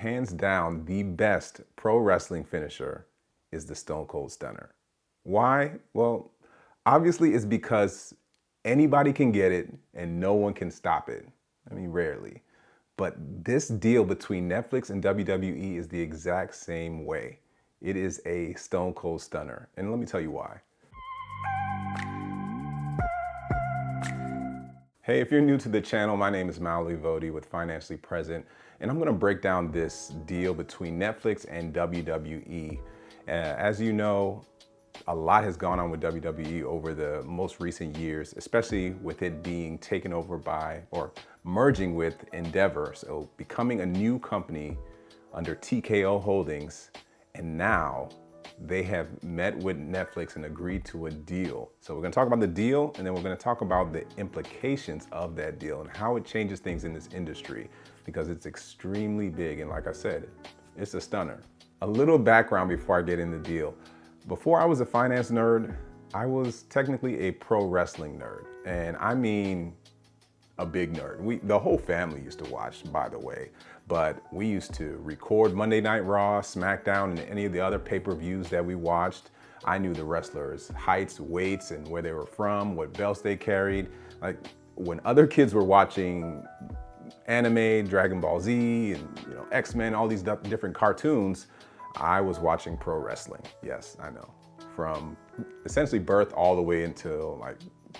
hands down, the best pro wrestling finisher is the Stone Cold Stunner. Why? Well, obviously it's because anybody can get it and no one can stop it. I mean, rarely. But this deal between Netflix and WWE is the exact same way. It is a Stone Cold Stunner. And let me tell you why. Hey, if you're new to the channel, my name is Maui Vodi with Financially Present, and I'm gonna break down this deal between Netflix and WWE. As you know, a lot has gone on with WWE over the most recent years, especially with it being taken over by or merging with Endeavor, so becoming a new company under TKO Holdings, and now they have met with Netflix and agreed to a deal. So we're gonna talk about the deal, and then we're gonna talk about the implications of that deal and how it changes things in this industry, because it's extremely big. And like I said, it's a stunner. A little background before I get in the deal. Before I was a finance nerd, I was technically a pro wrestling nerd. And I mean, a big nerd. The whole family used to watch, by the way, but we used to record Monday Night Raw, SmackDown, and any of the other pay-per-views that we watched. I knew the wrestlers' heights, weights, and where they were from, what belts they carried. Like when other kids were watching anime, Dragon Ball Z, and X-Men, all these different cartoons, I was watching pro wrestling. Yes, I know. From essentially birth all the way until like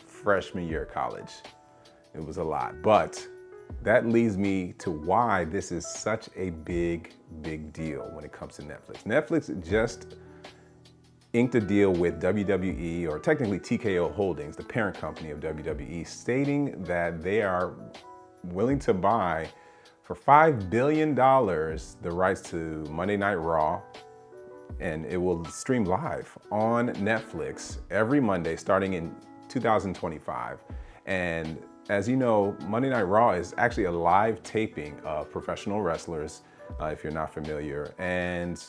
freshman year of college. It was a lot, but that leads me to why this is such a big deal when it comes to Netflix. Netflix just inked a deal with WWE, or technically TKO Holdings, the parent company of WWE, stating that they are willing to buy for $5 billion the rights to Monday Night Raw, and it will stream live on Netflix every Monday starting in 2025. And as you know, Monday Night Raw is actually a live taping of professional wrestlers, if you're not familiar. And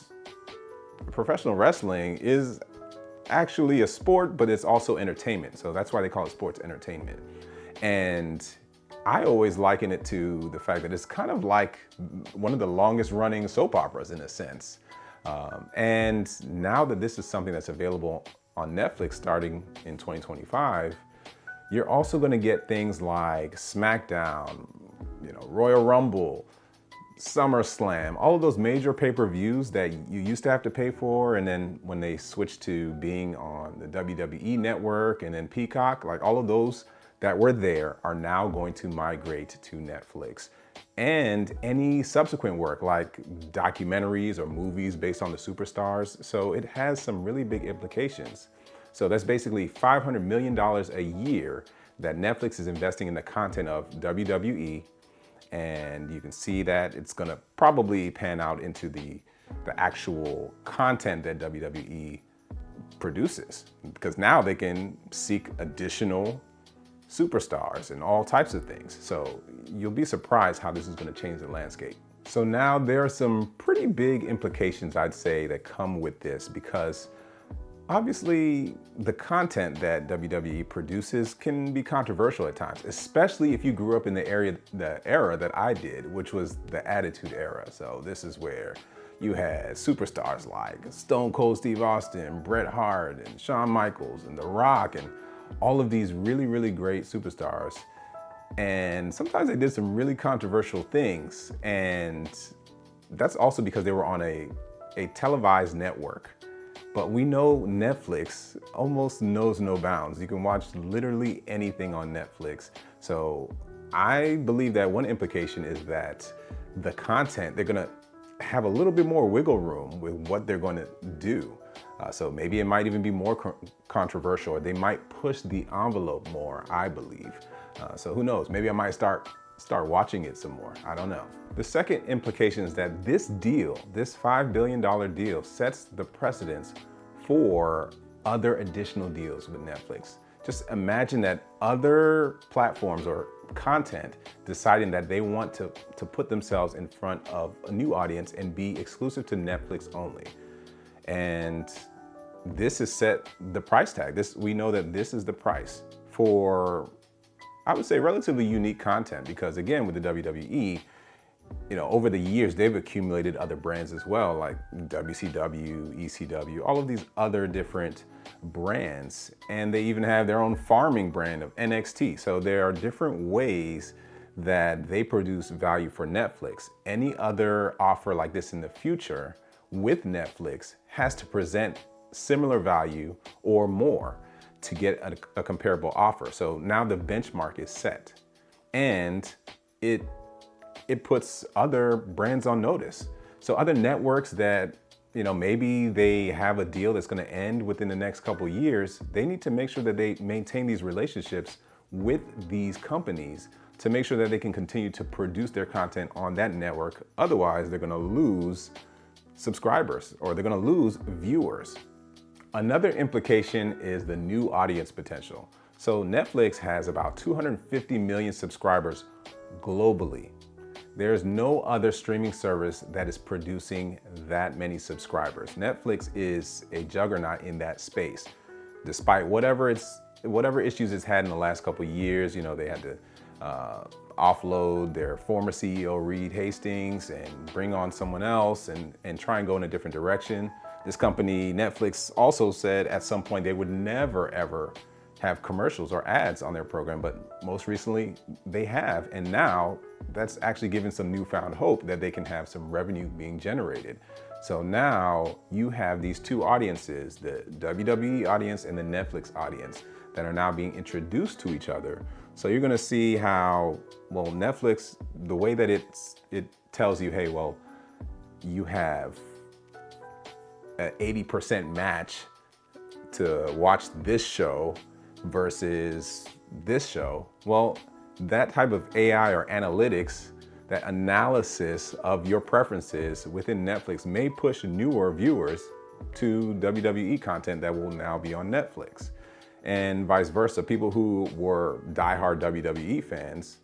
professional wrestling is actually a sport, but it's also entertainment. So that's why they call it sports entertainment. And I always liken it to the fact that it's kind of like one of the longest running soap operas in a sense. And now that this is something that's available on Netflix starting in 2025, you're also going to get things like SmackDown, Royal Rumble, SummerSlam, all of those major pay-per-views that you used to have to pay for. And then when they switched to being on the WWE network and then Peacock, like all of those that were there are now going to migrate to Netflix. And any subsequent work like documentaries or movies based on the superstars. So it has some really big implications. So that's basically $500 million a year that Netflix is investing in the content of WWE. And you can see that it's gonna probably pan out into the actual content that WWE produces, because now they can seek additional superstars and all types of things. So you'll be surprised how this is gonna change the landscape. So now there are some pretty big implications, I'd say, that come with this, because obviously, the content that WWE produces can be controversial at times, especially if you grew up in the era that I did, which was the Attitude Era. So this is where you had superstars like Stone Cold Steve Austin, Bret Hart, and Shawn Michaels, and The Rock, and all of these really great superstars. And sometimes they did some really controversial things. And that's also because they were on a televised network. But we know Netflix almost knows no bounds. You can watch literally anything on Netflix. So I believe that one implication is that the content, they're gonna have a little bit more wiggle room with what they're gonna do. So maybe it might even be more controversial, or they might push the envelope more, I believe. So who knows, maybe I might start watching it some more, I don't know. The second implication is that this deal, this $5 billion deal, sets the precedence for other additional deals with Netflix. Just imagine that other platforms or content deciding that they want to put themselves in front of a new audience and be exclusive to Netflix only. And this has set the price tag. We know that this is the price for, I would say, relatively unique content, because again, with the WWE, over the years, they've accumulated other brands as well, like WCW, ECW, all of these other different brands. And they even have their own farming brand of NXT. So there are different ways that they produce value for Netflix. Any other offer like this in the future with Netflix has to present similar value or more to get a comparable offer. So now the benchmark is set, and it puts other brands on notice. So other networks that, maybe they have a deal that's going to end within the next couple of years, they need to make sure that they maintain these relationships with these companies to make sure that they can continue to produce their content on that network. Otherwise, they're going to lose subscribers, or they're going to lose viewers. Another implication is the new audience potential. So Netflix has about 250 million subscribers globally. There's no other streaming service that is producing that many subscribers. Netflix is a juggernaut in that space. Despite whatever issues it's had in the last couple of years, they had to offload their former CEO, Reed Hastings, and bring on someone else and try and go in a different direction. This company, Netflix, also said at some point they would never, ever have commercials or ads on their program, but most recently they have. And now that's actually given some newfound hope that they can have some revenue being generated. So now you have these two audiences, the WWE audience and the Netflix audience, that are now being introduced to each other. So you're gonna see how, Netflix, the way that it tells you, hey, you have an 80% match to watch this show versus this show. Well, that type of AI or analytics, that analysis of your preferences within Netflix may push newer viewers to WWE content that will now be on Netflix. And vice versa, people who were diehard WWE fans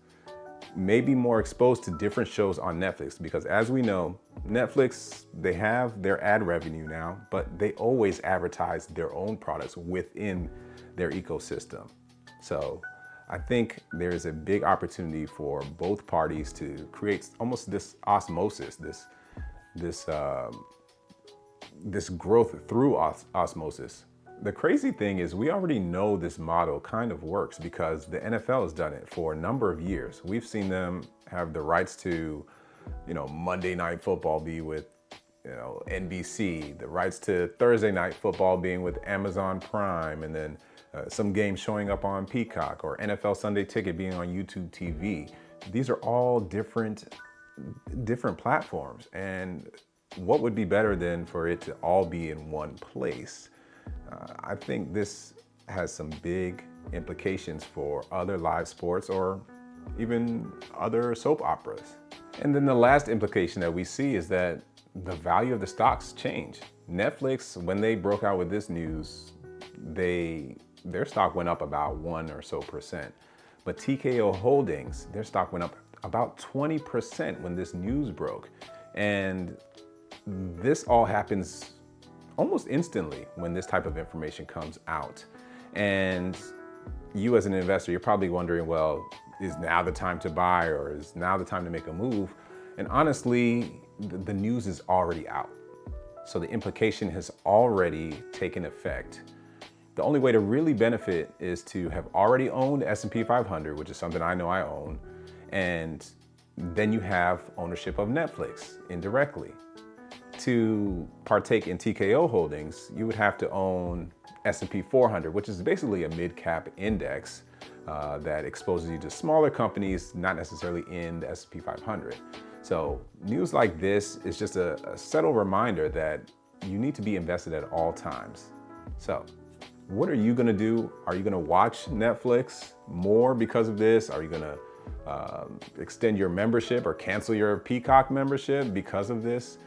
may be more exposed to different shows on Netflix, because as we know, Netflix, they have their ad revenue now, but they always advertise their own products within their ecosystem. So I think there's a big opportunity for both parties to create almost this osmosis, this growth through osmosis. The crazy thing is we already know this model kind of works because the NFL has done it for a number of years. We've seen them have the rights to, Monday Night Football be with, NBC, the rights to Thursday Night Football being with Amazon Prime, and then some games showing up on Peacock, or NFL Sunday Ticket being on YouTube TV. These are all different platforms. And what would be better than for it to all be in one place? I think this has some big implications for other live sports or even other soap operas. And then the last implication that we see is that the value of the stocks change. Netflix, when they broke out with this news, their stock went up about 1% or so. But TKO Holdings, their stock went up about 20% when this news broke. And this all happens almost instantly when this type of information comes out. And you as an investor, you're probably wondering, is now the time to buy, or is now the time to make a move? And honestly, the news is already out. So the implication has already taken effect. The only way to really benefit is to have already owned S&P 500, which is something I know I own. And then you have ownership of Netflix indirectly. To partake in TKO Holdings, you would have to own S&P 400, which is basically a mid-cap index that exposes you to smaller companies, not necessarily in the S&P 500. So news like this is just a subtle reminder that you need to be invested at all times. So what are you gonna do? Are you gonna watch Netflix more because of this? Are you gonna extend your membership or cancel your Peacock membership because of this?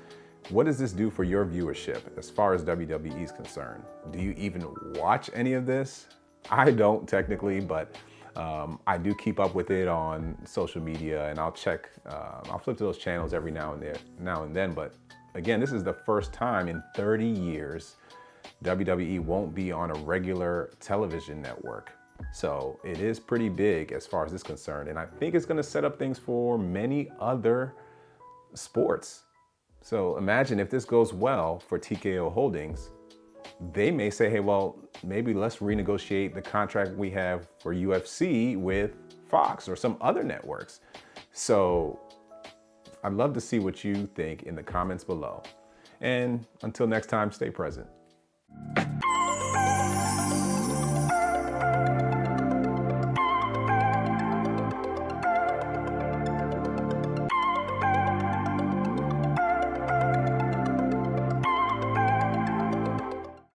What does this do for your viewership as far as WWE is concerned? Do you even watch any of this? I don't technically, but I do keep up with it on social media, and I'll flip to those channels every now and then. But again, this is the first time in 30 years WWE won't be on a regular television network. So it is pretty big as far as this is concerned. And I think it's gonna set up things for many other sports. So imagine if this goes well for TKO Holdings, they may say, hey, well, maybe let's renegotiate the contract we have for UFC with Fox or some other networks. So I'd love to see what you think in the comments below. And until next time, stay present.